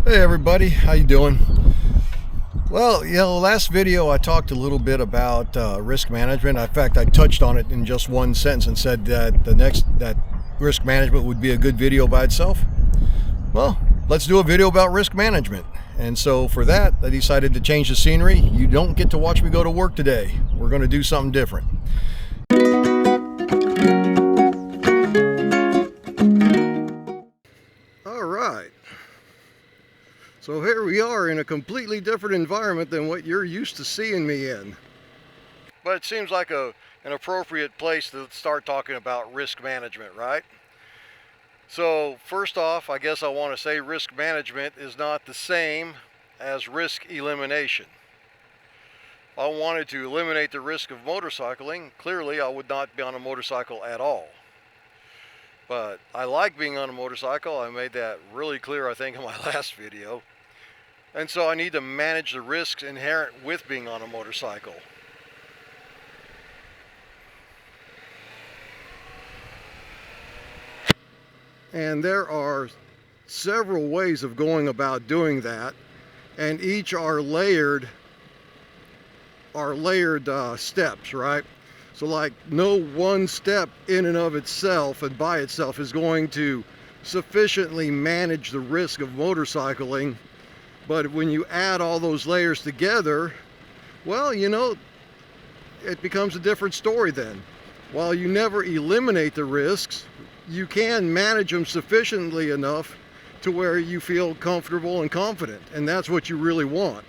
Hey everybody, how you doing? Well, last video I talked a little bit about risk management. In fact, I touched on it in just one sentence and said that that risk management would be a good video by itself. Well, let's do a video about risk management. And so for that, I decided to change the scenery. You don't get to watch me go to work today. We're going to do something different. All right. So here we are in a completely different environment than what you're used to seeing me in. But it seems like an appropriate place to start talking about risk management, right? So first off, I guess I want to say risk management is not the same as risk elimination. If I wanted to eliminate the risk of motorcycling, clearly I would not be on a motorcycle at all. But I like being on a motorcycle. I made that really clear, I think, in my last video. And so I need to manage the risks inherent with being on a motorcycle. And there are several ways of going about doing that, and each are layered steps, right? So like no one step in and of itself and by itself is going to sufficiently manage the risk of motorcycling. But when you add all those layers together, well, it becomes a different story then. While you never eliminate the risks, you can manage them sufficiently enough to where you feel comfortable and confident, and that's what you really want.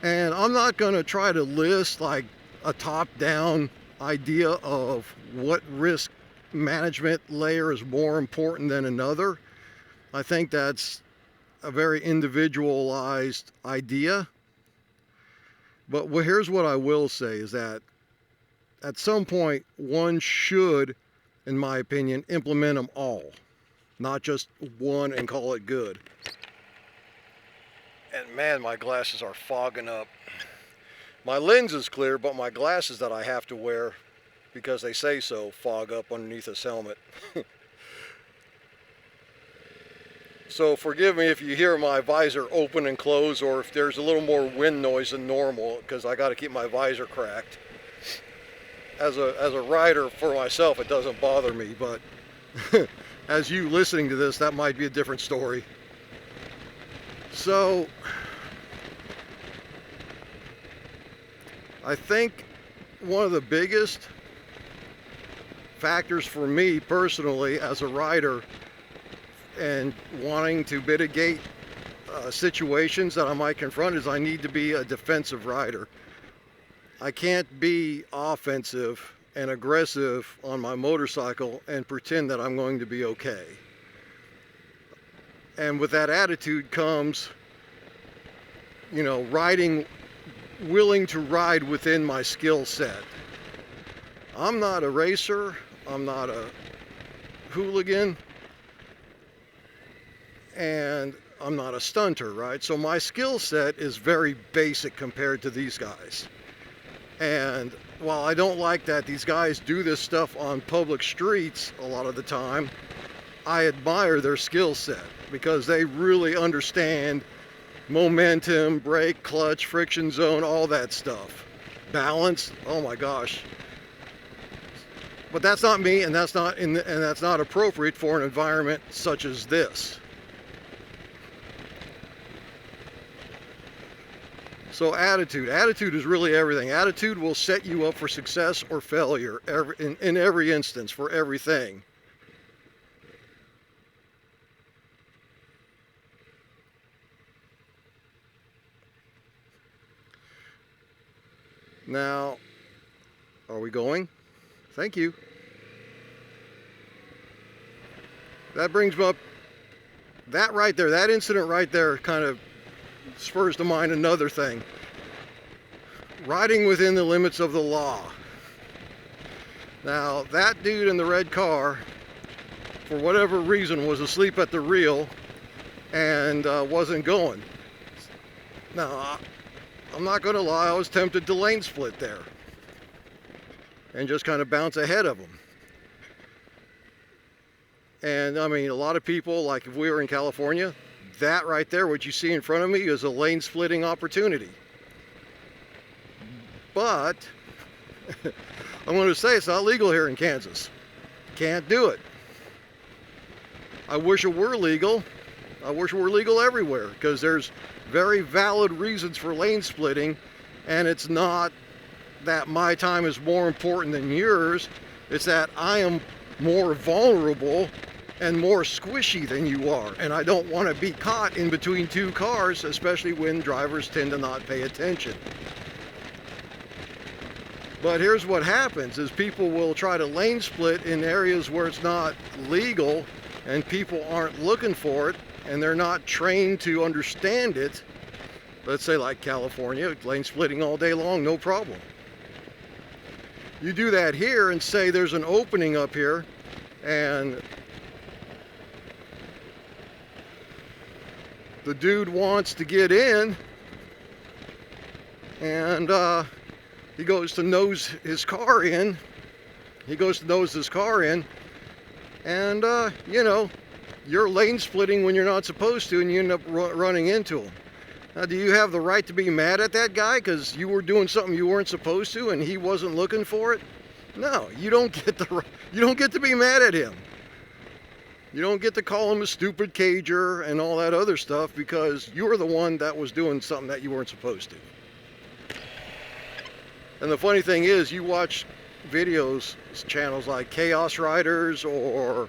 And I'm not going to try to list like a top-down idea of what risk management layer is more important than another. I think that's a very individualized idea. But here's what I will say is that at some point one should, in my opinion, implement them all, not just one and call it good. And man, my glasses are fogging up. My lens is clear, but my glasses that I have to wear, because they say so, fog up underneath this helmet. So forgive me if you hear my visor open and close, or if there's a little more wind noise than normal, because I got to keep my visor cracked. As a rider for myself, it doesn't bother me, but as you listening to this, that might be a different story. So I think one of the biggest factors for me personally as a rider and wanting to mitigate situations that I might confront is I need to be a defensive rider. I can't be offensive and aggressive on my motorcycle and pretend that I'm going to be okay. And with that attitude comes, willing to ride within my skill set. I'm not a racer, I'm not a hooligan, and I'm not a stunter, right? So my skill set is very basic compared to these guys. And while I don't like that these guys do this stuff on public streets a lot of the time, I admire their skill set because they really understand momentum, brake, clutch, friction zone, all that stuff. Balance, oh my gosh. But that's not me, and that's not appropriate for an environment such as this. So attitude is really everything. Attitude will set you up for success or failure in every instance for everything. Now, are we going? Thank you. That brings me up, that right there, that incident right there kind of spurs to mind another thing. Riding within the limits of the law. Now, that dude in the red car, for whatever reason, was asleep at the wheel and wasn't going. Now, I'm not going to lie, I was tempted to lane split there and just kind of bounce ahead of him. And I mean, a lot of people, like if we were in California, That right there, what you see in front of me, is a lane splitting opportunity. But I'm going to say it's not legal here in Kansas. Can't do it. I wish it were legal. I wish it were legal everywhere, because there's very valid reasons for lane splitting, and it's not that my time is more important than yours. It's that I am more vulnerable and more squishy than you are, and I don't want to be caught in between two cars, especially when drivers tend to not pay attention. But here's what happens is people will try to lane split in areas where it's not legal and people aren't looking for it and they're not trained to understand it. Let's say like California, lane splitting all day long, no problem. You do that here and say there's an opening up here, and the dude wants to get in, and he goes to nose his car in. And you know, you're lane splitting when you're not supposed to, and you end up running into him. Now, do you have the right to be mad at that guy because you were doing something you weren't supposed to and he wasn't looking for it? No, you don't get to be mad at him. You don't get to call him a stupid cager and all that other stuff, because you were the one that was doing something that you weren't supposed to. And the funny thing is, you watch videos, channels like Chaos Riders or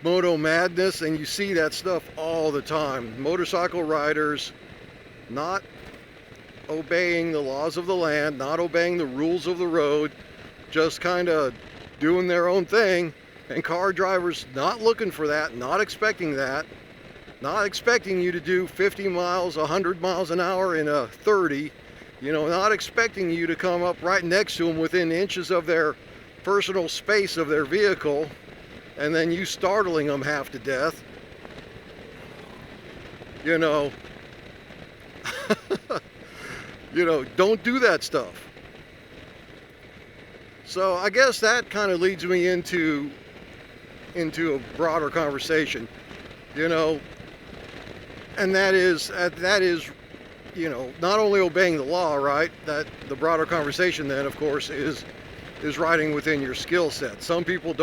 Moto Madness, and you see that stuff all the time. Motorcycle riders not obeying the laws of the land, not obeying the rules of the road, just kind of doing their own thing, and car drivers not looking for that, not expecting that, not expecting you to do 50 miles, 100 miles an hour in a 30, you know, not expecting you to come up right next to them within inches of their personal space of their vehicle, and then you startling them half to death. You know, don't do that stuff. So I guess that kind of leads me into a broader conversation, you know, and that is, you know, not only obeying the law, right? That the broader conversation then, of course, is riding within your skill set. Some people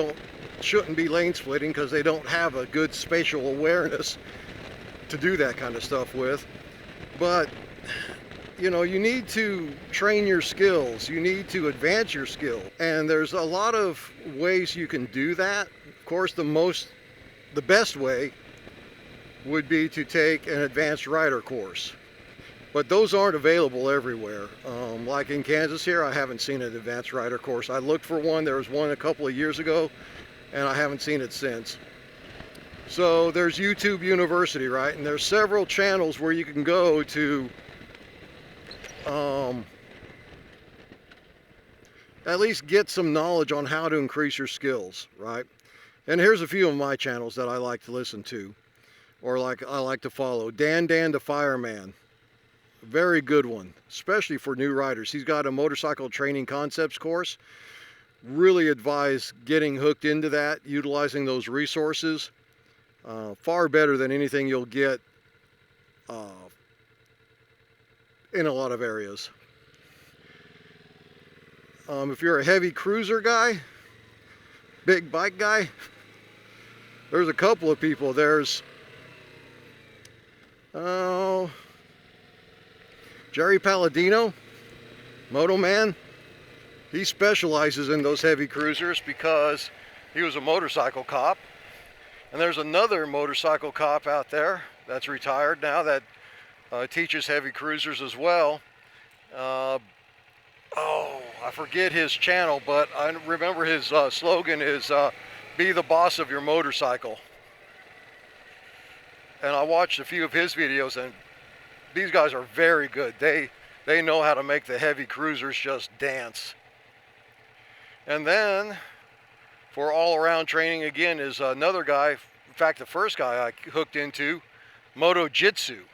shouldn't be lane splitting because they don't have a good spatial awareness to do that kind of stuff with. But you know, you need to train your skills, you need to advance your skill, and there's a lot of ways you can do that. Of course, the best way would be to take an advanced rider course, but those aren't available everywhere. Like in Kansas here, I haven't seen an advanced rider course. I looked for one. There was one a couple of years ago, and I haven't seen it since. So there's YouTube University, right? And there's several channels where you can go to at least get some knowledge on how to increase your skills, right? And here's a few of my channels that I like to listen to, or I like to follow. Dan the Fireman, very good one, especially for new riders. He's got a motorcycle training concepts course. Really advise getting hooked into that, utilizing those resources. Far better than anything you'll get in a lot of areas. If you're a heavy cruiser guy, big bike guy, there's a couple of people. There's Jerry Palladino, Moto Man. He specializes in those heavy cruisers because he was a motorcycle cop. And there's another motorcycle cop out there that's retired now that teaches heavy cruisers as well. I forget his channel, but I remember his slogan is be the boss of your motorcycle. And I watched a few of his videos, and these guys are very good. They know how to make the heavy cruisers just dance. And then for all-around training again is another guy. In fact, the first guy I hooked into, Moto Jitsu.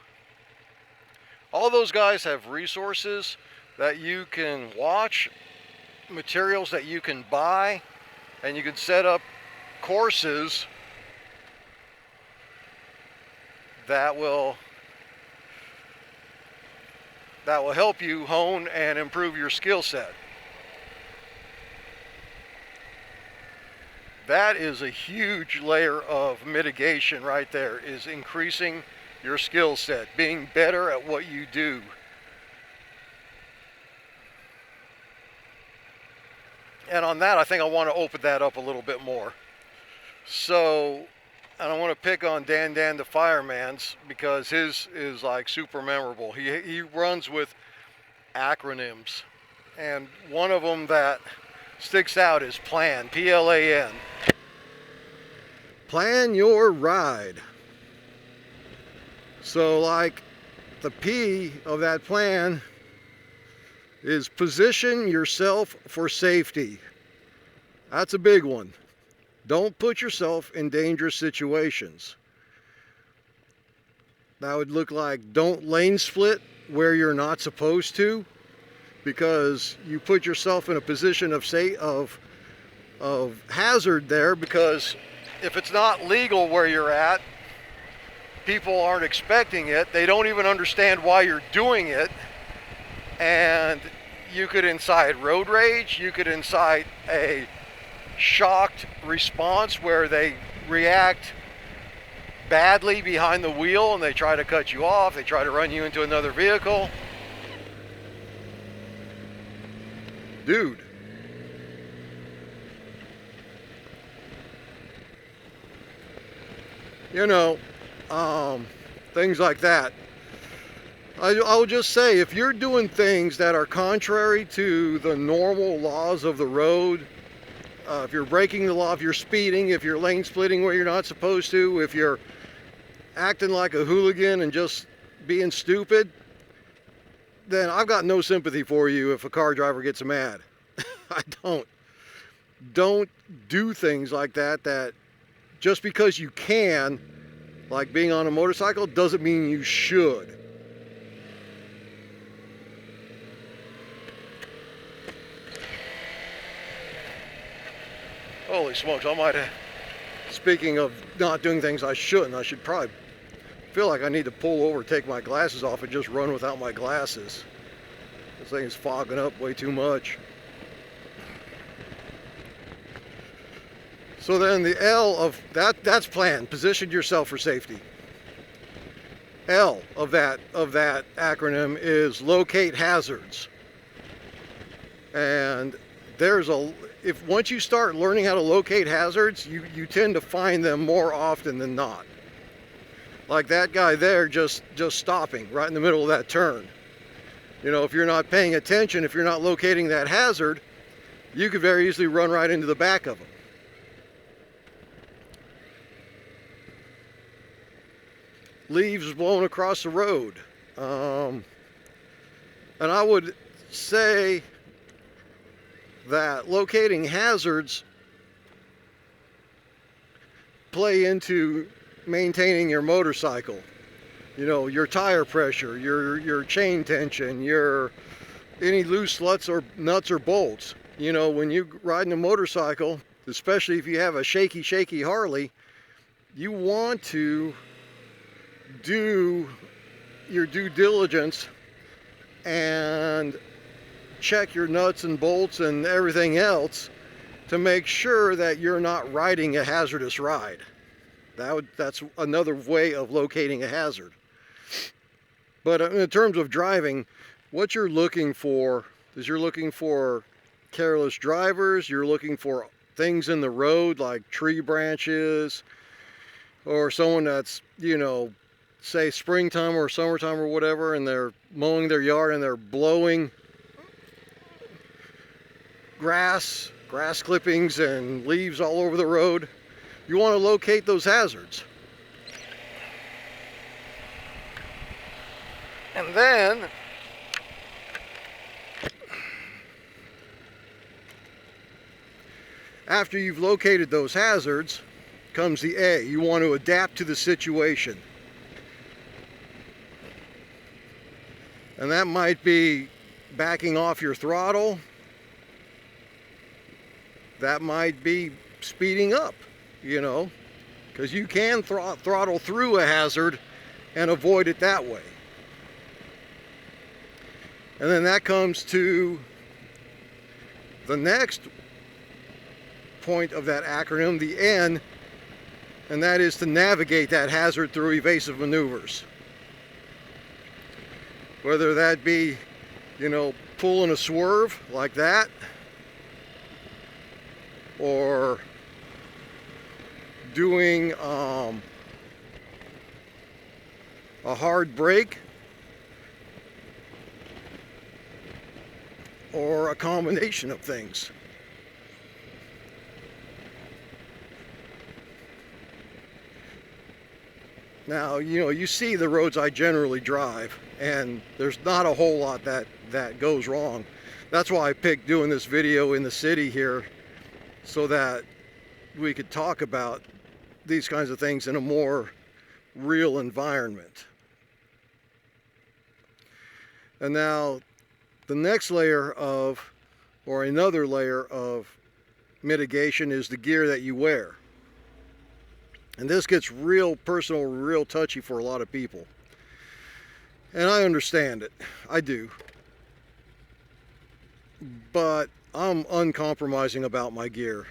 All those guys have resources that you can watch, materials that you can buy, and you can set up courses that will help you hone and improve your skill set. That is a huge layer of mitigation right there, is increasing your skill set, being better at what you do. And on that, I think I want to open that up a little bit more. So, and I want to pick on Dan the Fireman's, because his is like super memorable. He runs with acronyms, and one of them that sticks out is PLAN, P-L-A-N. Plan your ride. So like the P of that plan is position yourself for safety. That's a big one. Don't put yourself in dangerous situations. That would look like don't lane split where you're not supposed to, because you put yourself in a position of hazard there, because if it's not legal where you're at, people aren't expecting it. They don't even understand why you're doing it. And you could incite road rage. You could incite a shocked response where they react badly behind the wheel and they try to cut you off. They try to run you into another vehicle. Dude. You know, things like that. I would just say, if you're doing things that are contrary to the normal laws of the road, if you're breaking the law, if you're speeding, if you're lane splitting where you're not supposed to, if you're acting like a hooligan and just being stupid, then I've got no sympathy for you if a car driver gets mad. I don't. Don't do things like that, that just because you can, like being on a motorcycle, doesn't mean you should. Holy smokes, I might have, speaking of not doing things I shouldn't, I should probably feel like I need to pull over, take my glasses off, and just run without my glasses. This thing is fogging up way too much. So then the L of that's plan, position yourself for safety. L of that acronym is locate hazards. And once you start learning how to locate hazards, you tend to find them more often than not. Like that guy there just stopping right in the middle of that turn. You know, if you're not paying attention, if you're not locating that hazard, you could very easily run right into the back of him. Leaves blown across the road. And I would say that locating hazards play into maintaining your motorcycle. You know, your tire pressure, your chain tension, any loose nuts or bolts. You know, when you riding a motorcycle, especially if you have a shaky Harley, you want to do your due diligence and check your nuts and bolts and everything else to make sure that you're not riding a hazardous ride. That's another way of locating a hazard. But in terms of driving, what you're looking for is you're looking for careless drivers, you're looking for things in the road like tree branches, or someone that's, you know, say springtime or summertime or whatever, and they're mowing their yard and they're blowing grass clippings and leaves all over the road. You want to locate those hazards. And then after you've located those hazards comes the A. You want to adapt to the situation. And that might be backing off your throttle. That might be speeding up, you know, because you can throttle through a hazard and avoid it that way. And then that comes to the next point of that acronym, the N, and that is to navigate that hazard through evasive maneuvers. Whether that be, pulling a swerve like that, or doing a hard brake, or a combination of things. Now, you see the roads I generally drive, and there's not a whole lot that goes wrong. That's why I picked doing this video in the city here, so that we could talk about these kinds of things in a more real environment. And now the next layer another layer of mitigation is the gear that you wear. And this gets real personal, real touchy for a lot of people. And I understand it, I do. But I'm uncompromising about my gear.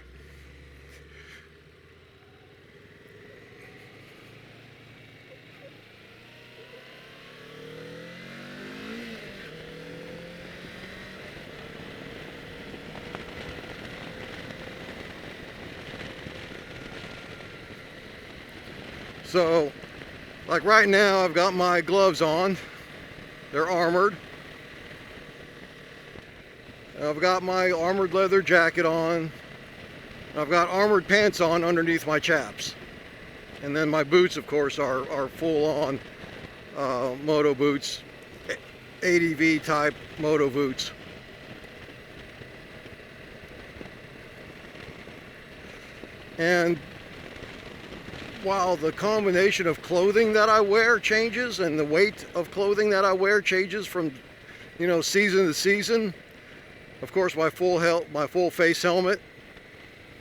So, like right now, I've got my gloves on. They're armored. I've got my armored leather jacket on. I've got armored pants on underneath my chaps. And then my boots, of course, are full-on moto boots, ADV type moto boots. And while the combination of clothing that I wear changes, and the weight of clothing that I wear changes from, season to season, of course my full face helmet,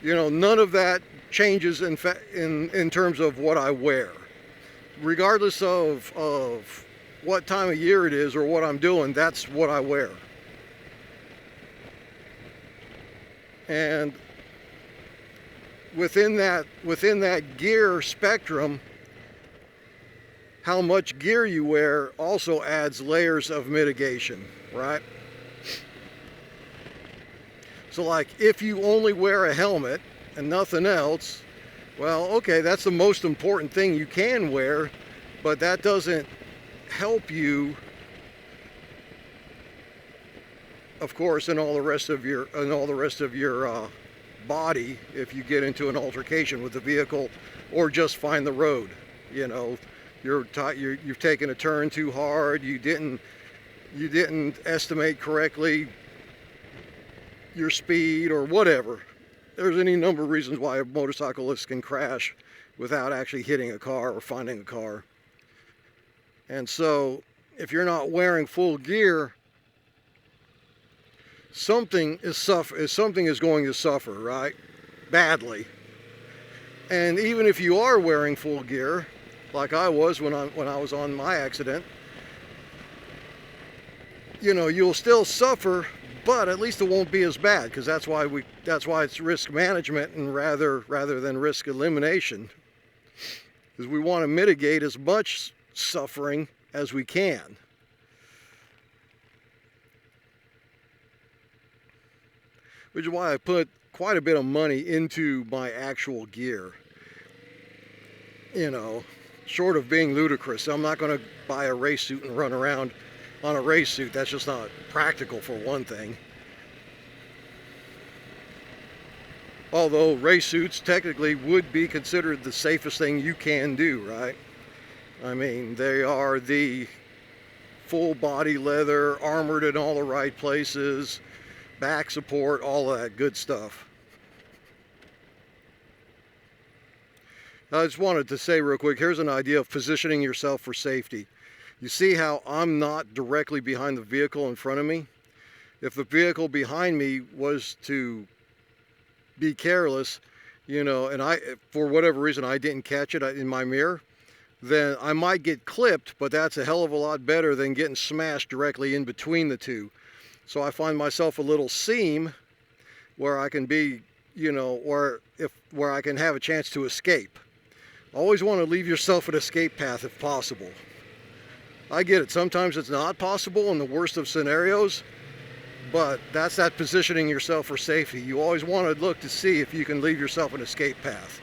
none of that changes in terms of what I wear, regardless of what time of year it is or what I'm doing. That's what I wear. And within that gear spectrum, how much gear you wear also adds layers of mitigation, right? So like if you only wear a helmet and nothing else, well, okay, that's the most important thing you can wear, but that doesn't help you, of course, in all the rest of your body if you get into an altercation with the vehicle or just find the road. You've taken a turn too hard, you didn't estimate correctly your speed or whatever. There's any number of reasons why a motorcyclist can crash without actually hitting a car or finding a car. And so if you're not wearing full gear, something is going to suffer, right? Badly. And even if you are wearing full gear, like I was when I was on my accident, you'll still suffer, but at least it won't be as bad, because that's why it's risk management and rather than risk elimination, because we want to mitigate as much suffering as we can. Which is why I put quite a bit of money into my actual gear. Short of being ludicrous, I'm not going to buy a race suit and run around on a race suit. That's just not practical, for one thing. Although race suits technically would be considered the safest thing you can do, right? I mean, they are the full body leather, armored in all the right places, back support, all of that good stuff. I just wanted to say real quick, here's an idea of positioning yourself for safety. You see how I'm not directly behind the vehicle in front of me? If the vehicle behind me was to be careless, and for whatever reason I didn't catch it in my mirror, then I might get clipped, but that's a hell of a lot better than getting smashed directly in between the two. So I find myself a little seam where I can be, you know, where I can have a chance to escape. Always want to leave yourself an escape path if possible. I get it, sometimes it's not possible in the worst of scenarios, but that's that positioning yourself for safety. You always want to look to see if you can leave yourself an escape path.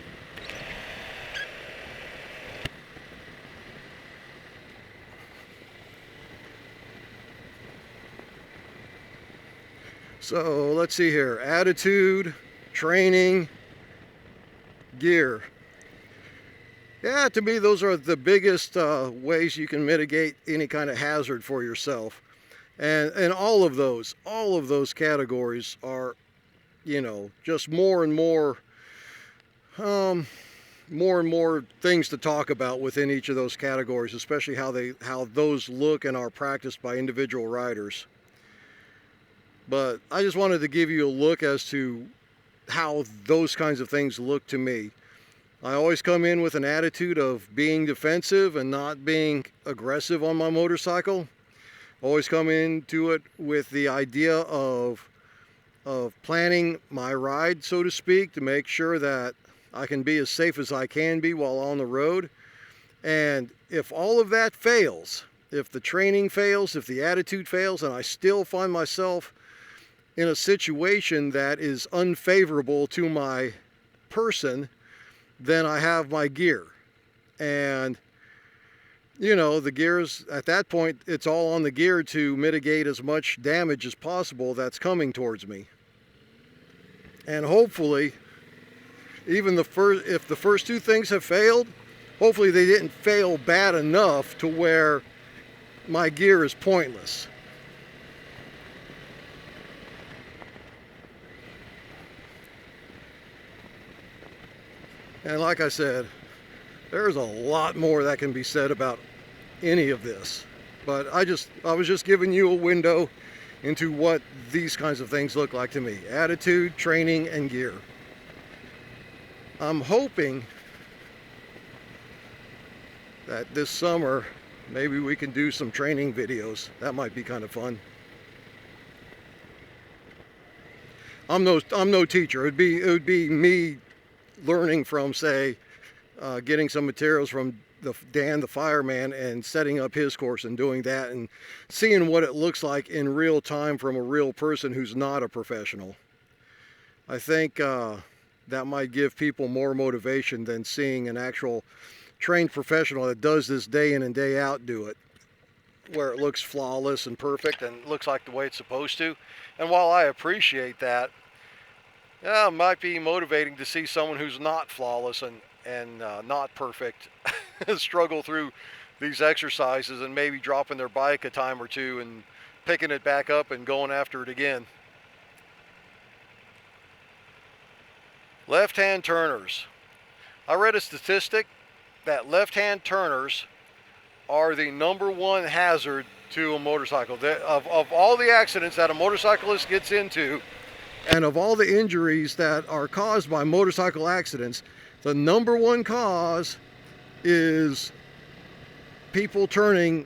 So let's see here, attitude, training, gear. Yeah, to me those are the biggest ways you can mitigate any kind of hazard for yourself. And all of those categories are, you know, just more and more things to talk about within each of those categories, especially how those look and are practiced by individual riders. But I just wanted to give you a look as to how those kinds of things look to me. I always come in with an attitude of being defensive and not being aggressive on my motorcycle. Always come into it with the idea of planning my ride, so to speak, to make sure that I can be as safe as I can be while on the road. And if all of that fails, if the training fails, if the attitude fails, and I still find myself in a situation that is unfavorable to my person, then I have my gear. And you know, the gears, at that point, it's all on the gear to mitigate as much damage as possible that's coming towards me. And hopefully, even if the first two things have failed, hopefully they didn't fail bad enough to where my gear is pointless. And like I said, there's a lot more that can be said about any of this. But I was just giving you a window into what these kinds of things look like to me. Attitude, training, and gear. I'm hoping that this summer maybe we can do some training videos. That might be kind of fun. I'm no teacher. It would be me learning from, say, getting some materials from Dan the fireman and setting up his course and doing that and seeing what it looks like in real time from a real person who's not a professional. I think that might give people more motivation than seeing an actual trained professional that does this day in and day out do it, where it looks flawless and perfect and looks like the way it's supposed to. And while I appreciate that, yeah, it might be motivating to see someone who's not flawless and not perfect struggle through these exercises and maybe dropping their bike a time or two and picking it back up and going after it again. Left-hand turners. I read a statistic that left-hand turners are the #1 hazard to a motorcycle. Of all the accidents that a motorcyclist gets into, and of all the injuries that are caused by motorcycle accidents, the #1 cause is people turning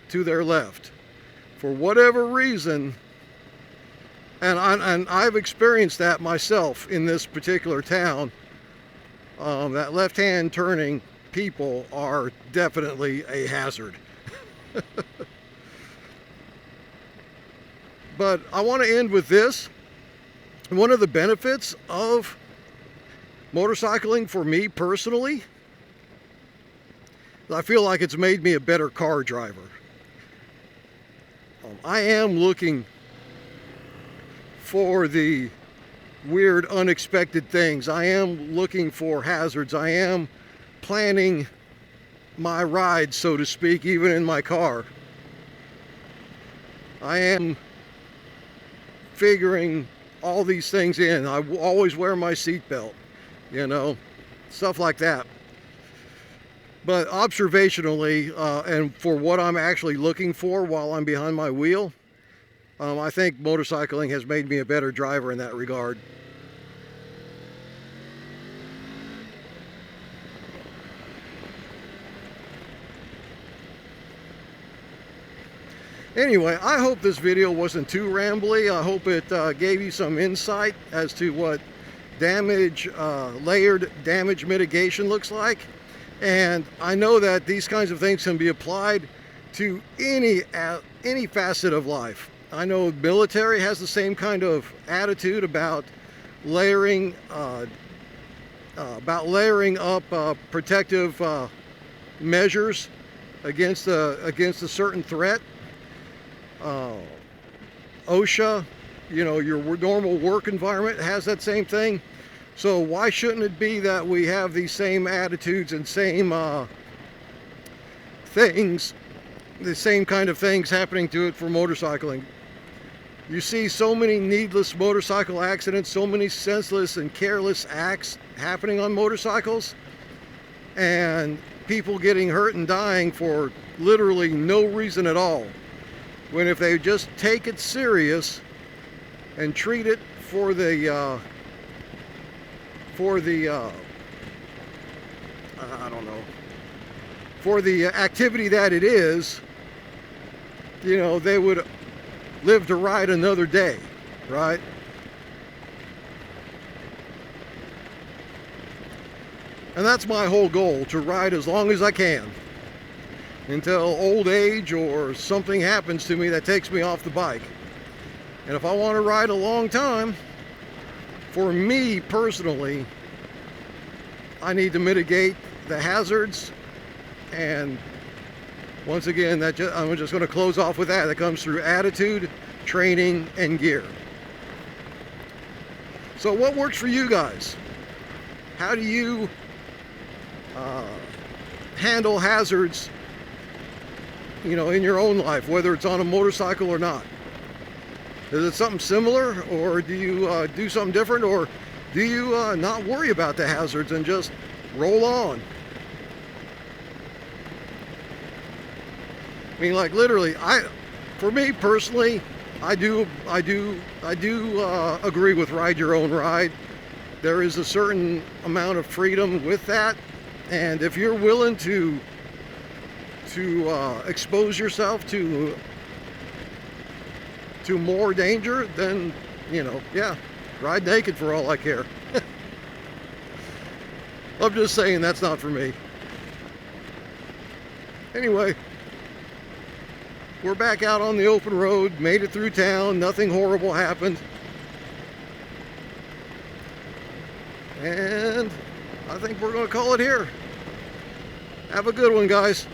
to their left. For whatever reason, and I've experienced that myself in this particular town, that left-hand turning people are definitely a hazard. But I want to end with this. One of the benefits of motorcycling for me personally, I feel like it's made me a better car driver. I am looking for the weird, unexpected things. I am looking for hazards. I am planning my ride, so to speak, even in my car. I am figuring all these things in. I always wear my seatbelt, you know, stuff like that. But observationally, and for what I'm actually looking for while I'm behind my wheel, I think motorcycling has made me a better driver in that regard. Anyway, I hope this video wasn't too rambly. I hope it gave you some insight as to what layered damage mitigation looks like. And I know that these kinds of things can be applied to any facet of life. I know the military has the same kind of attitude about layering up protective measures against a certain threat. OSHA, you know, your normal work environment has that same thing. So why shouldn't it be that we have these same attitudes and same things, the same kind of things happening to it for motorcycling? You see so many needless motorcycle accidents, so many senseless and careless acts happening on motorcycles, and people getting hurt and dying for literally no reason at all. When if they just take it serious and treat it for the activity that it is, you know, they would live to ride another day, right? And that's my whole goal, to ride as long as I can until old age or something happens to me that takes me off the bike. And if I want to ride a long time, for me personally, I need to mitigate the hazards. And once again, I'm just going to close off with that. That comes through attitude, training, and gear. So what works for you guys? How do you handle hazards, you know, in your own life, whether it's on a motorcycle or not? Is it something similar, or do you do something different, or do you not worry about the hazards and just roll on? I mean, like literally, for me personally, I do agree with ride your own ride. There is a certain amount of freedom with that, and if you're willing to expose yourself to more danger, then, you know, yeah, ride naked for all I care. I'm just saying that's not for me. Anyway, we're back out on the open road, made it through town, nothing horrible happened. And I think we're going to call it here. Have a good one, guys.